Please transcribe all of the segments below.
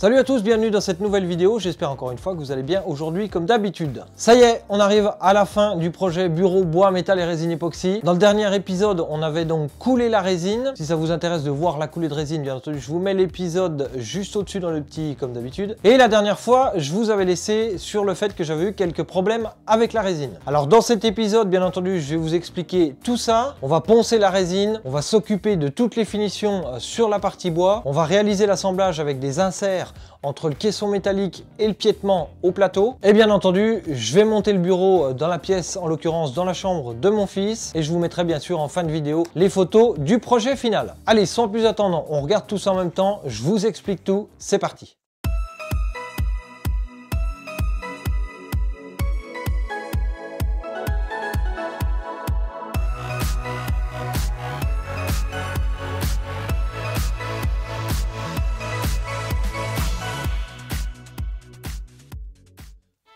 Salut à tous, bienvenue dans cette nouvelle vidéo, j'espère encore une fois que vous allez bien aujourd'hui comme d'habitude. Ça y est, on arrive à la fin du projet bureau bois, métal et résine époxy. Dans le dernier épisode, on avait donc coulé la résine. Si ça vous intéresse de voir la coulée de résine, bien entendu, je vous mets l'épisode juste au-dessus dans le petit comme d'habitude. Et la dernière fois, je vous avais laissé sur le fait que j'avais eu quelques problèmes avec la résine. Alors dans cet épisode, bien entendu, je vais vous expliquer tout ça. On va poncer la résine, on va s'occuper de toutes les finitions sur la partie bois. On va réaliser l'assemblage avec des inserts entre le caisson métallique et le piétement au plateau. Et bien entendu, je vais monter le bureau dans la pièce, en l'occurrence dans la chambre de mon fils. Et je vous mettrai bien sûr en fin de vidéo les photos du projet final. Allez, sans plus attendre, on regarde tout ça en même temps. Je vous explique tout. C'est parti.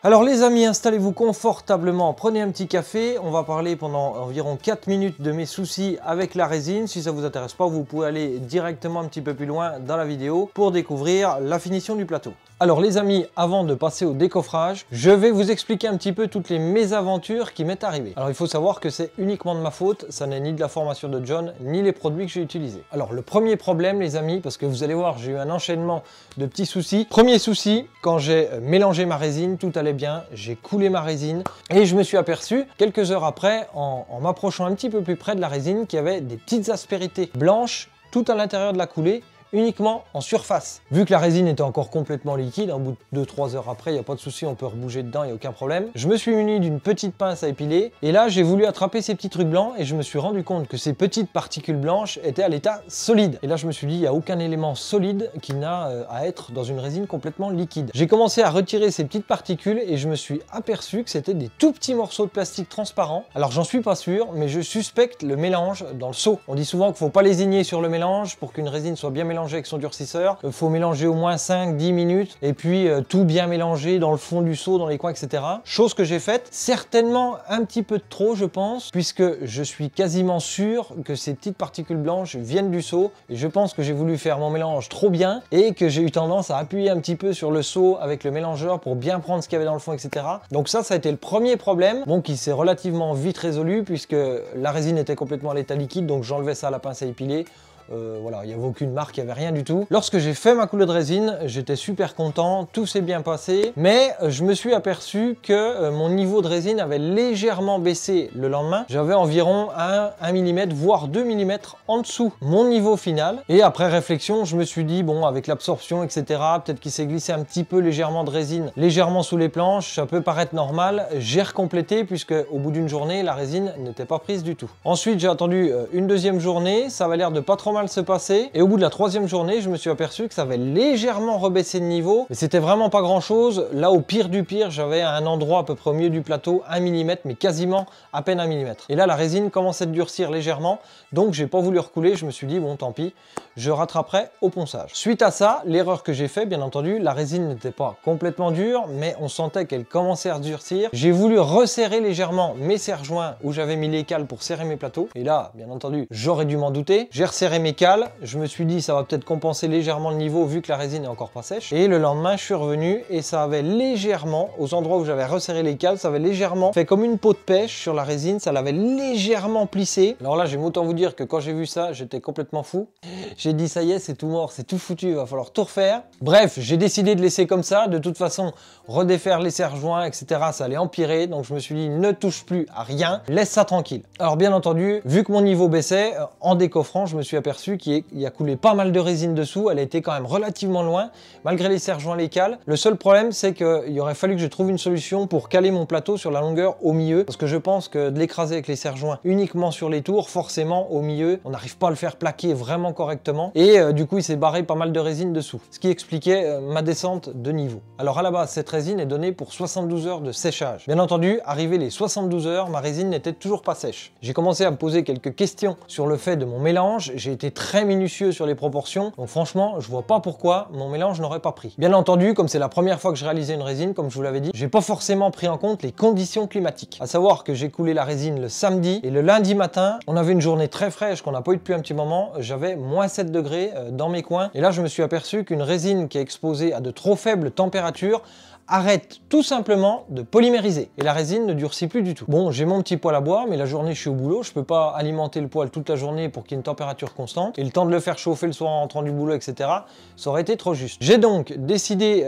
Alors les amis, installez-vous confortablement, prenez un petit café, on va parler pendant environ 4 minutes de mes soucis avec la résine. Si ça ne vous intéresse pas, vous pouvez aller directement un petit peu plus loin dans la vidéo pour découvrir la finition du plateau. Alors les amis, avant de passer au décoffrage, je vais vous expliquer un petit peu toutes les mésaventures qui m'est arrivées. Alors il faut savoir que c'est uniquement de ma faute, ça n'est ni de la formation de John, ni les produits que j'ai utilisés. Alors le premier problème les amis, parce que vous allez voir, j'ai eu un enchaînement de petits soucis. Premier souci, quand j'ai mélangé ma résine, tout allait bien, j'ai coulé ma résine et je me suis aperçu quelques heures après, en m'approchant un petit peu plus près de la résine, qu'il y avait des petites aspérités blanches tout à l'intérieur de la coulée, uniquement en surface. Vu que la résine était encore complètement liquide, au bout de 2-3 heures après, il n'y a pas de souci, on peut rebouger dedans, il n'y a aucun problème. Je me suis muni d'une petite pince à épiler et là j'ai voulu attraper ces petits trucs blancs et je me suis rendu compte que ces petites particules blanches étaient à l'état solide. Et là je me suis dit, il n'y a aucun élément solide qui n'a à être dans une résine complètement liquide. J'ai commencé à retirer ces petites particules et je me suis aperçu que c'était des tout petits morceaux de plastique transparents. Alors j'en suis pas sûr, mais je suspecte le mélange dans le seau. On dit souvent qu'il ne faut pas lésigner sur le mélange pour qu'une résine soit bien mélangée avec son durcisseur. Il faut mélanger au moins 5-10 minutes et puis tout bien mélanger dans le fond du seau, dans les coins, etc. Chose que j'ai faite, certainement un petit peu de trop je pense, puisque je suis quasiment sûr que ces petites particules blanches viennent du seau et je pense que j'ai voulu faire mon mélange trop bien et que j'ai eu tendance à appuyer un petit peu sur le seau avec le mélangeur pour bien prendre ce qu'il y avait dans le fond, etc. Donc ça a été le premier problème, bon, qui s'est relativement vite résolu puisque la résine était complètement à l'état liquide, donc j'enlevais ça à la pince à épiler. Voilà, il n'y avait aucune marque, il n'y avait rien du tout. Lorsque j'ai fait ma coulée de résine, j'étais super content, tout s'est bien passé, mais je me suis aperçu que mon niveau de résine avait légèrement baissé le lendemain. J'avais environ 1 mm, voire 2 mm en dessous mon niveau final. Et après réflexion, je me suis dit, bon, avec l'absorption, etc., peut-être qu'il s'est glissé un petit peu légèrement de résine, légèrement sous les planches, ça peut paraître normal. J'ai recomplété puisque au bout d'une journée, la résine n'était pas prise du tout. Ensuite, j'ai attendu une deuxième journée, ça avait l'air de pas trop mal se passer et au bout de la troisième journée je me suis aperçu que ça avait légèrement rebaissé de niveau mais c'était vraiment pas grand chose. Là au pire du pire j'avais à un endroit à peu près au milieu du plateau 1 mm mais quasiment à peine 1 mm et là la résine commençait à durcir légèrement donc j'ai pas voulu recouler, je me suis dit bon tant pis, je rattraperai au ponçage. Suite à ça, l'erreur que j'ai fait bien entendu, la résine n'était pas complètement dure mais on sentait qu'elle commençait à durcir. J'ai voulu resserrer légèrement mes serre-joints où j'avais mis les cales pour serrer mes plateaux et là bien entendu j'aurais dû m'en douter. J'ai resserré mes cales. Je me suis dit ça va peut-être compenser légèrement le niveau vu que la résine est encore pas sèche. Et le lendemain je suis revenu et ça avait légèrement, aux endroits où j'avais resserré les cales, ça avait légèrement fait comme une peau de pêche sur la résine, ça l'avait légèrement plissé. Alors là j'aime autant vous dire que quand j'ai vu ça j'étais complètement fou. J'ai dit ça y est, c'est tout mort, c'est tout foutu, il va falloir tout refaire. Bref, j'ai décidé de laisser comme ça, de toute façon redéfaire les serre-joints, etc. ça allait empirer, donc je me suis dit ne touche plus à rien, laisse ça tranquille. Alors bien entendu, vu que mon niveau baissait, en décoffrant je me suis aperçu qu'il y a coulé pas mal de résine dessous, elle était quand même relativement loin, malgré les serre-joints, les cales. Le seul problème, c'est qu'il aurait fallu que je trouve une solution pour caler mon plateau sur la longueur au milieu, parce que je pense que de l'écraser avec les serre-joints uniquement sur les tours, forcément au milieu, on n'arrive pas à le faire plaquer vraiment correctement, et du coup il s'est barré pas mal de résine dessous, ce qui expliquait ma descente de niveau. Alors à la base, cette résine est donnée pour 72 heures de séchage. Bien entendu, arrivé les 72 heures, ma résine n'était toujours pas sèche. J'ai commencé à me poser quelques questions sur le fait de mon mélange, j'ai été été très minutieux sur les proportions. Donc franchement, je vois pas pourquoi mon mélange n'aurait pas pris. Bien entendu, comme c'est la première fois que je réalisais une résine, comme je vous l'avais dit, j'ai pas forcément pris en compte les conditions climatiques. À savoir que j'ai coulé la résine le samedi et le lundi matin, on avait une journée très fraîche qu'on n'a pas eu depuis un petit moment. J'avais moins 7 degrés dans mes coins. Et là, je me suis aperçu qu'une résine qui est exposée à de trop faibles températures arrête tout simplement de polymériser et la résine ne durcit plus du tout. Bon, j'ai mon petit poêle à bois, mais la journée je suis au boulot, je peux pas alimenter le poêle toute la journée pour qu'il y ait une température constante et le temps de le faire chauffer le soir en rentrant du boulot, etc. Ça aurait été trop juste. J'ai donc décidé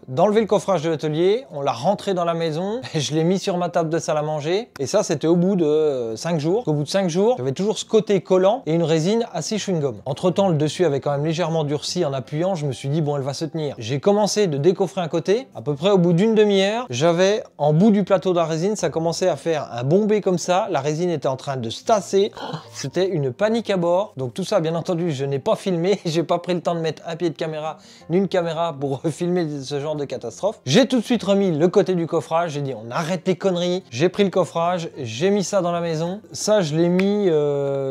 d'enlever le coffrage de l'atelier, on l'a rentré dans la maison, je l'ai mis sur ma table de salle à manger et ça c'était au bout de 5 jours. Au bout de 5 jours, j'avais toujours ce côté collant et une résine assez chewing-gum. Entre temps, le dessus avait quand même légèrement durci en appuyant, je me suis dit bon, elle va se tenir. J'ai commencé de décoffrer un côté, à peu près au bout d'une demi-heure, j'avais en bout du plateau de la résine, ça commençait à faire un bombé comme ça, la résine était en train de se tasser, c'était une panique à bord. Donc tout ça, bien entendu, je n'ai pas filmé, j'ai pas pris le temps de mettre un pied de caméra, ni une caméra pour filmer ce genre de catastrophe. J'ai tout de suite remis le côté du coffrage, j'ai dit on arrête les conneries, j'ai pris le coffrage, j'ai mis ça dans la maison. Ça, je l'ai mis,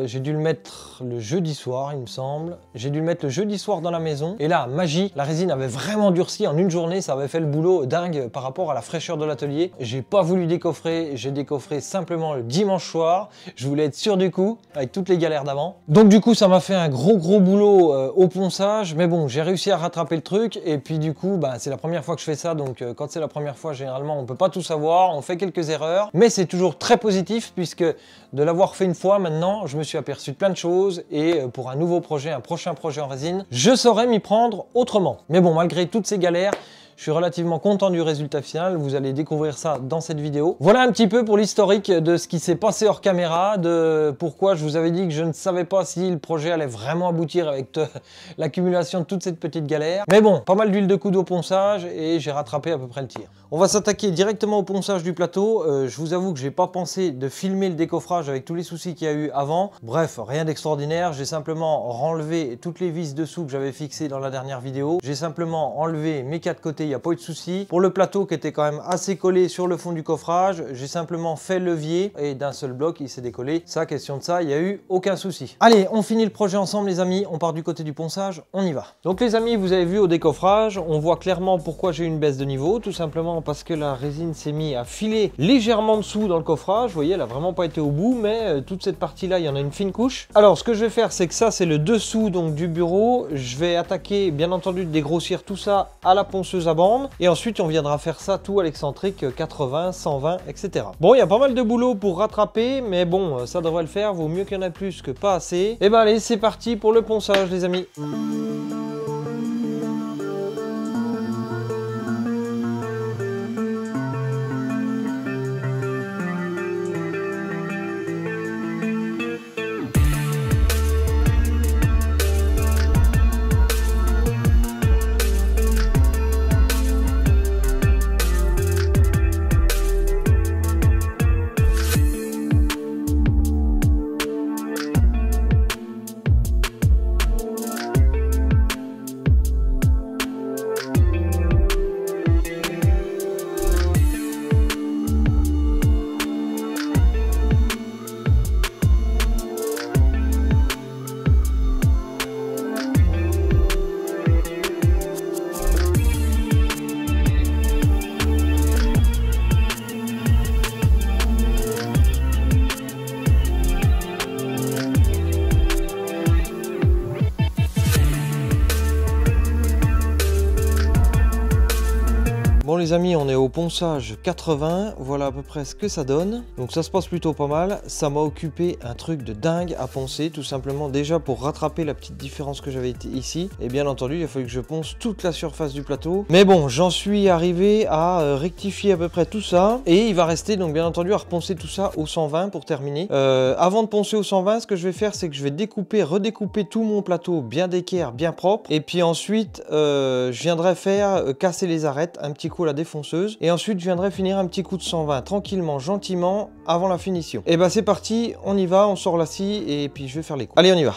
j'ai dû le mettre le jeudi soir, il me semble. J'ai dû le mettre le jeudi soir dans la maison. Et là, magie, la résine avait vraiment durci en une journée, ça avait fait le boulot dingue par rapport à la fraîcheur de l'atelier. J'ai pas voulu décoffrer, j'ai décoffré simplement le dimanche soir. Je voulais être sûr du coup, avec toutes les galères d'avant. Donc du coup, ça m'a fait un gros boulot au ponçage. Mais bon, j'ai réussi à rattraper le truc. Et puis du coup, bah, c'est la première fois que je fais ça. Donc quand c'est la première fois, généralement, on peut pas tout savoir. On fait quelques erreurs. Mais c'est toujours très positif puisque de l'avoir fait une fois, maintenant, je me suis aperçu de plein de choses. Et pour un nouveau projet, un prochain projet en résine, je saurais m'y prendre autrement. Mais bon, malgré toutes ces galères, je suis relativement content du résultat final, vous allez découvrir ça dans cette vidéo. Voilà un petit peu pour l'historique de ce qui s'est passé hors caméra, de pourquoi je vous avais dit que je ne savais pas si le projet allait vraiment aboutir avec l'accumulation de toute cette petite galère. Mais bon, pas mal d'huile de coude au ponçage et j'ai rattrapé à peu près le tir. On va s'attaquer directement au ponçage du plateau. Je vous avoue que j'ai pas pensé de filmer le décoffrage avec tous les soucis qu'il y a eu avant. Bref, rien d'extraordinaire. J'ai simplement renlevé toutes les vis dessous que j'avais fixées dans la dernière vidéo. J'ai simplement enlevé mes 4 côtés, il n'y a pas eu de soucis. Pour le plateau qui était quand même assez collé sur le fond du coffrage, j'ai simplement fait levier et d'un seul bloc, il s'est décollé. Ça, question de ça, il n'y a eu aucun souci. Allez, on finit le projet ensemble les amis. On part du côté du ponçage, on y va. Donc les amis, vous avez vu au décoffrage, on voit clairement pourquoi j'ai eu une baisse de niveau. Tout simplement parce que la résine s'est mise à filer légèrement dessous dans le coffrage. Vous voyez, elle n'a vraiment pas été au bout, mais toute cette partie-là, il y en a une fine couche. Alors, ce que je vais faire, c'est que ça, c'est le dessous donc du bureau. Je vais attaquer, bien entendu, de dégrossir tout ça à la ponceuse à bande. Et ensuite, on viendra faire ça tout à l'excentrique 80, 120, etc. Bon, il y a pas mal de boulot pour rattraper, mais bon, ça devrait le faire. Vaut mieux qu'il y en ait plus que pas assez. Et ben allez, c'est parti pour le ponçage, les amis. Bon les amis, on est au ponçage 80, voilà à peu près ce que ça donne. Donc ça se passe plutôt pas mal, ça m'a occupé un truc de dingue à poncer, tout simplement déjà pour rattraper la petite différence que j'avais ici. Et bien entendu, il a fallu que je ponce toute la surface du plateau. Mais bon, j'en suis arrivé à rectifier à peu près tout ça. Et il va rester donc bien entendu à reponcer tout ça au 120 pour terminer. Avant de poncer au 120, ce que je vais faire, c'est que je vais découper, redécouper tout mon plateau bien d'équerre, bien propre. Et puis ensuite, je viendrai faire casser les arêtes, un petit coup la défonceuse, et ensuite je viendrai finir un petit coup de 120 tranquillement, gentiment avant la finition. Et bah c'est parti, on y va, on sort la scie et puis je vais faire les coups. Allez, on y va.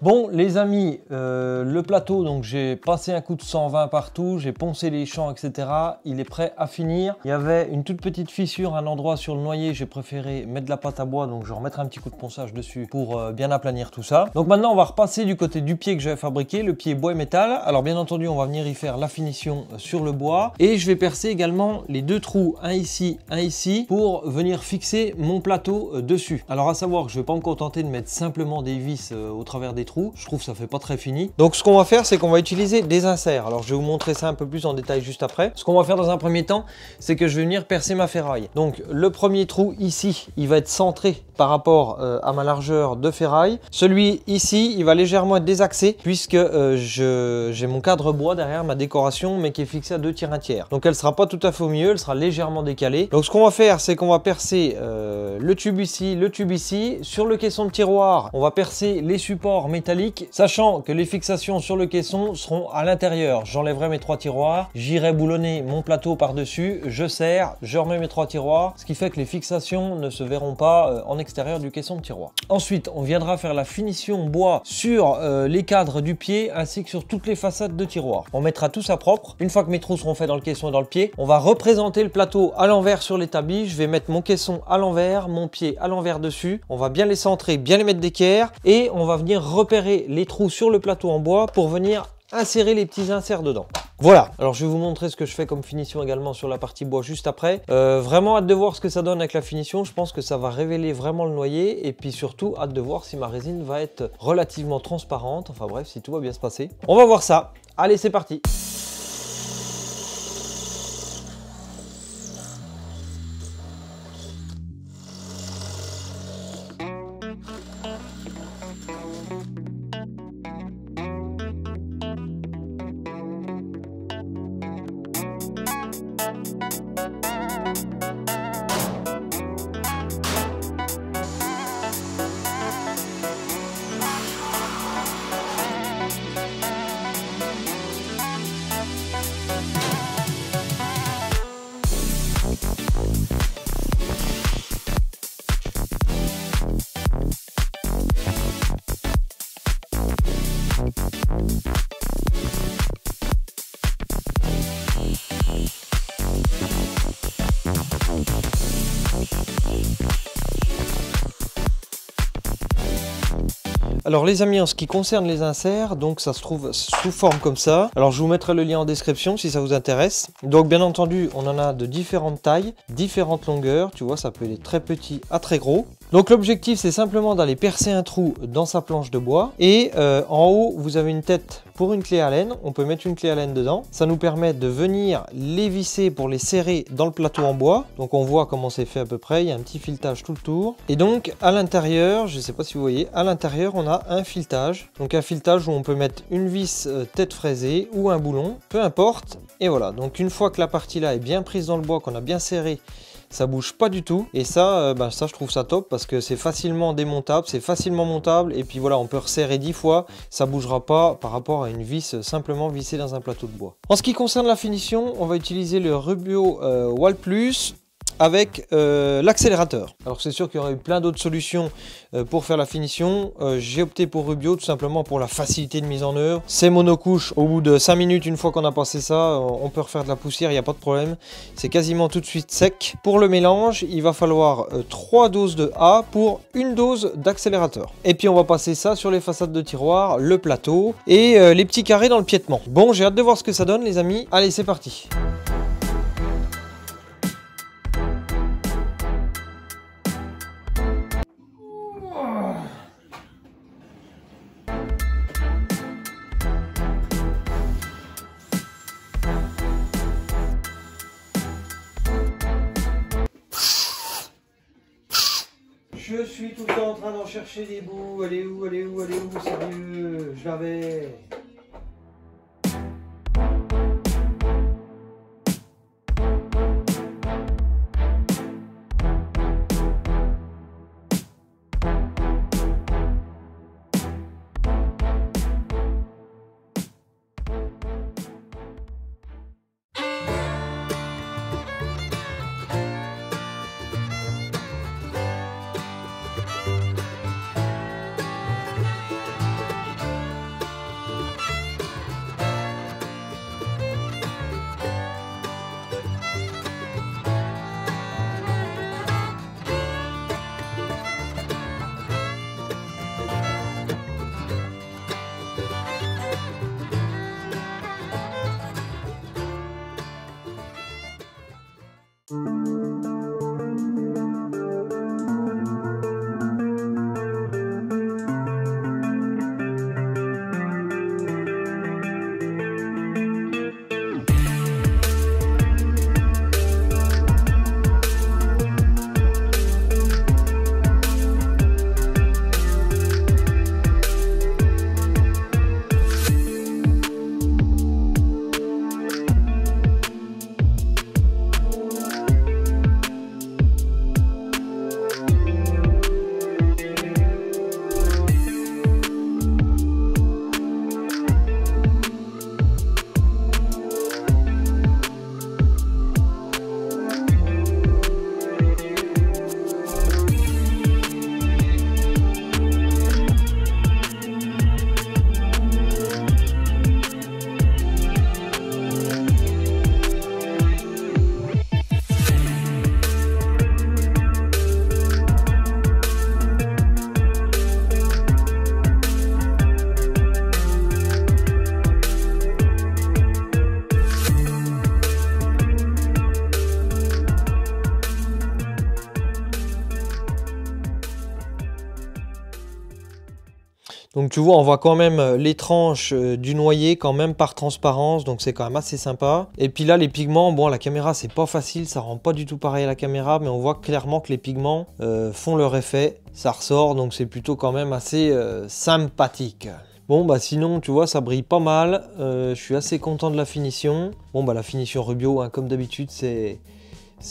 Bon les amis, le plateau, donc j'ai passé un coup de 120 partout, j'ai poncé les champs, etc. Il est prêt à finir. Il y avait une toute petite fissure à un endroit sur le noyer, j'ai préféré mettre de la pâte à bois, donc je remettrai un petit coup de ponçage dessus pour bien aplanir tout ça. Donc maintenant on va repasser du côté du pied que j'avais fabriqué, le pied bois et métal. Alors bien entendu on va venir y faire la finition sur le bois et je vais percer également les deux trous, un ici, pour venir fixer mon plateau dessus. Alors à savoir que je vais pas me contenter de mettre simplement des vis au travers des trous, je trouve que ça fait pas très fini. Donc ce qu'on va faire, c'est qu'on va utiliser des inserts. Alors je vais vous montrer ça un peu plus en détail juste après. Ce qu'on va faire dans un premier temps, c'est que je vais venir percer ma ferraille. Donc le premier trou ici, il va être centré par rapport à ma largeur de ferraille. Celui ici, il va légèrement être désaxé puisque j'ai mon cadre bois derrière ma décoration, mais qui est fixé à 2 tiers 1 tiers. Donc elle sera pas tout à fait au milieu, elle sera légèrement décalée. Donc ce qu'on va faire, c'est qu'on va percer le tube ici, le tube ici. Sur le caisson de tiroir, on va percer les supports métalliques, sachant que les fixations sur le caisson seront à l'intérieur. J'enlèverai mes 3 tiroirs, j'irai boulonner mon plateau par-dessus, je serre, je remets mes 3 tiroirs, ce qui fait que les fixations ne se verront pas en extérieur du caisson de tiroir. Ensuite, on viendra faire la finition bois sur les cadres du pied ainsi que sur toutes les façades de tiroir. On mettra tout ça propre. Une fois que mes trous seront faits dans le caisson et dans le pied, on va représenter le plateau à l'envers sur l'établi. Je vais mettre mon caisson à l'envers, mon pied à l'envers dessus. On va bien les centrer, bien les mettre d'équerre et on va venir repérer les trous sur le plateau en bois pour venir insérer les petits inserts dedans. Voilà, alors je vais vous montrer ce que je fais comme finition également sur la partie bois juste après. Vraiment hâte de voir ce que ça donne avec la finition. Je pense que ça va révéler vraiment le noyer et puis surtout hâte de voir si ma résine va être relativement transparente. Enfin bref, si tout va bien se passer. On va voir ça. Allez, c'est parti. Alors les amis, en ce qui concerne les inserts, donc ça se trouve sous forme comme ça. Alors je vous mettrai le lien en description si ça vous intéresse. Donc bien entendu, on en a de différentes tailles, différentes longueurs. Tu vois, ça peut aller très petit à très gros. Donc l'objectif, c'est simplement d'aller percer un trou dans sa planche de bois. Et en haut, vous avez une tête pour une clé Allen. On peut mettre une clé Allen dedans. Ça nous permet de venir les visser pour les serrer dans le plateau en bois. Donc on voit comment c'est fait à peu près. Il y a un petit filetage tout le tour. Et donc à l'intérieur, je ne sais pas si vous voyez, à l'intérieur, on a un filetage. Donc un filetage où on peut mettre une vis tête fraisée ou un boulon, peu importe. Et voilà, donc une fois que la partie là est bien prise dans le bois, qu'on a bien serré, ça bouge pas du tout. Et ça, ça je trouve ça top parce que c'est facilement démontable, c'est facilement montable. Et puis voilà, on peut resserrer 10 fois, ça bougera pas par rapport à une vis simplement vissée dans un plateau de bois. En ce qui concerne la finition, on va utiliser le Rubio Wall Plus avec l'accélérateur. Alors c'est sûr qu'il y aurait eu plein d'autres solutions pour faire la finition. J'ai opté pour Rubio tout simplement pour la facilité de mise en œuvre. C'est monocouche, au bout de 5 minutes, une fois qu'on a passé ça, on peut refaire de la poussière, il n'y a pas de problème. C'est quasiment tout de suite sec. Pour le mélange, il va falloir 3 doses de A pour une dose d'accélérateur. Et puis on va passer ça sur les façades de tiroir, le plateau et les petits carrés dans le piétement. Bon, j'ai hâte de voir ce que ça donne les amis. Allez, c'est parti. Je suis tout le temps en train d'en chercher des bouts. Elle est où, elle est où, elle est où, sérieux? Je l'avais. Donc tu vois, on voit quand même les tranches du noyer quand même par transparence, donc c'est quand même assez sympa. Et puis là, les pigments, bon, la caméra, c'est pas facile, ça rend pas du tout pareil à la caméra, mais on voit clairement que les pigments font leur effet, ça ressort, donc c'est plutôt quand même assez sympathique. Bon bah sinon tu vois ça brille pas mal, je suis assez content de la finition. Bon bah la finition Rubio hein, comme d'habitude c'est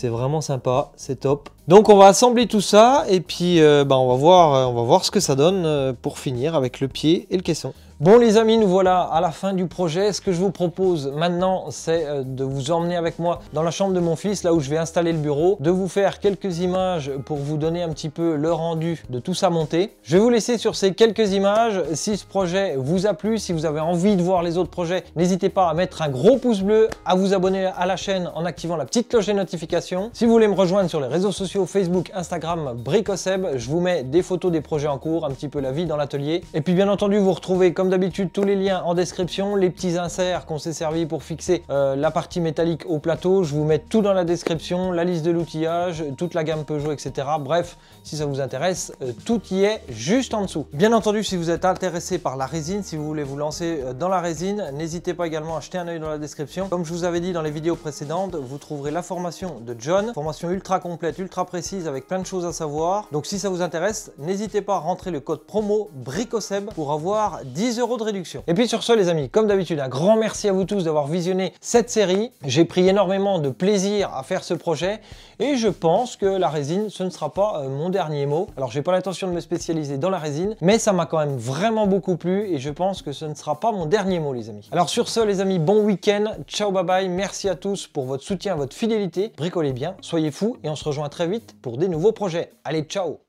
vraiment sympa, c'est top. Donc on va assembler tout ça et puis bah, on va voir ce que ça donne pour finir avec le pied et le caisson. Bon les amis, nous voilà à la fin du projet. Ce que je vous propose maintenant, c'est de vous emmener avec moi dans la chambre de mon fils, là où je vais installer le bureau, de vous faire quelques images pour vous donner un petit peu le rendu de tout ça monté. Je vais vous laisser sur ces quelques images. Si ce projet vous a plu, si vous avez envie de voir les autres projets, n'hésitez pas à mettre un gros pouce bleu, à vous abonner à la chaîne en activant la petite cloche des notifications. Si vous voulez me rejoindre sur les réseaux sociaux Facebook, Instagram, Bricoseb, je vous mets des photos des projets en cours, un petit peu la vie dans l'atelier. Et puis bien entendu, vous retrouvez comme d'habitude tous les liens en description, les petits inserts qu'on s'est servi pour fixer la partie métallique au plateau. Je vous mets tout dans la description, la liste de l'outillage, toute la gamme Peugeot, etc. Bref, si ça vous intéresse, tout y est juste en dessous. Bien entendu, si vous êtes intéressé par la résine, si vous voulez vous lancer dans la résine, n'hésitez pas également à jeter un œil dans la description. Comme je vous avais dit dans les vidéos précédentes, vous trouverez la formation de John, formation ultra complète, ultra précise avec plein de choses à savoir. Donc si ça vous intéresse, n'hésitez pas à rentrer le code promo BRICOSEB pour avoir 10 € de réduction. Et puis sur ce les amis, comme d'habitude, un grand merci à vous tous d'avoir visionné cette série. J'ai pris énormément de plaisir à faire ce projet et je pense que la résine, ce ne sera pas mon dernier mot. Alors j'ai pas l'intention de me spécialiser dans la résine, mais ça m'a quand même vraiment beaucoup plu et je pense que ce ne sera pas mon dernier mot les amis. Alors sur ce les amis, bon week-end, ciao bye bye, merci à tous pour votre soutien, votre fidélité, bricolez bien, soyez fous et on se rejoint très vite pour des nouveaux projets. Allez, ciao!